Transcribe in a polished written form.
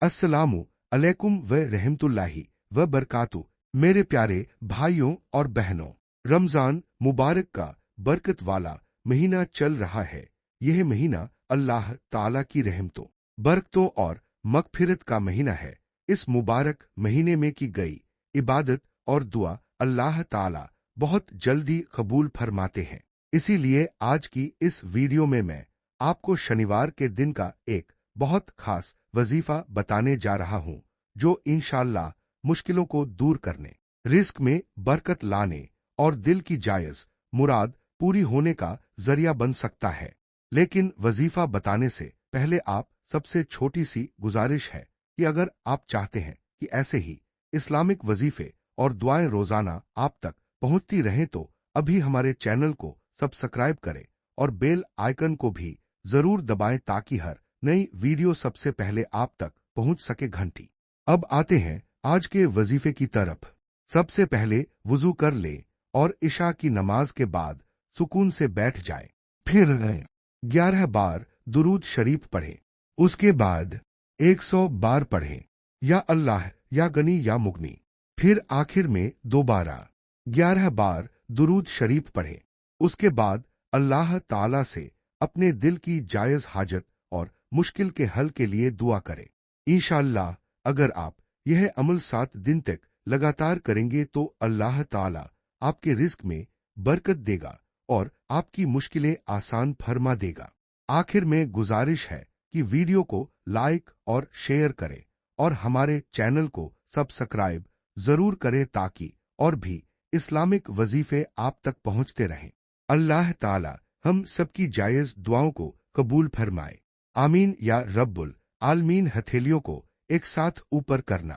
अस्सलामु अलैकुम व रहमतुल्लाहि व बरकातुहू। मेरे प्यारे भाइयों और बहनों, रमजान मुबारक का बरकत वाला महीना चल रहा है। यह महीना अल्लाह ताला की रहमतों, बरकतों और मगफिरत का महीना है। इस मुबारक महीने में की गई इबादत और दुआ अल्लाह ताला बहुत जल्दी कबूल फरमाते हैं। इसीलिए आज की इस वीडियो में मैं आपको शनिवार के दिन का एक बहुत खास वजीफा बताने जा रहा हूं, जो इंशाअल्लाह मुश्किलों को दूर करने, रिस्क में बरकत लाने और दिल की जायज मुराद पूरी होने का जरिया बन सकता है। लेकिन वजीफा बताने से पहले आप सबसे छोटी सी गुजारिश है कि अगर आप चाहते हैं कि ऐसे ही इस्लामिक वजीफे और दुआएं रोजाना आप तक पहुंचती रहें तो अभी हमारे चैनल को सब्सक्राइब करें और बेल आइकन को भी जरूर दबाएं ताकि हर नई वीडियो सबसे पहले आप तक पहुंच सके घंटी। अब आते हैं आज के वजीफे की तरफ। सबसे पहले वुजू कर ले और इशा की नमाज के बाद सुकून से बैठ जाए। फिर 11 बार दुरूद शरीफ पढ़े। उसके बाद 100 बार पढ़े या अल्लाह या गनी या मुगनी। फिर आखिर में दोबारा 11 बार दुरूद शरीफ पढ़े। उसके बाद अल्लाह ताला से अपने दिल की जायज हाजत और मुश्किल के हल के लिए दुआ करें। इंशाअल्लाह अगर आप यह अमल 7 दिन तक लगातार करेंगे तो अल्लाह ताला आपके रिस्क में बरकत देगा और आपकी मुश्किलें आसान फरमा देगा। आखिर में गुजारिश है कि वीडियो को लाइक और शेयर करें और हमारे चैनल को सब्सक्राइब जरूर करें ताकि और भी इस्लामिक वजीफे आप तक पहुंचते रहें। अल्लाह ताला हम सबकी जायज दुआओं को कबूल फरमाए। आमीन या रब्बुल आलमीन। हथेलियों को एक साथ ऊपर करना।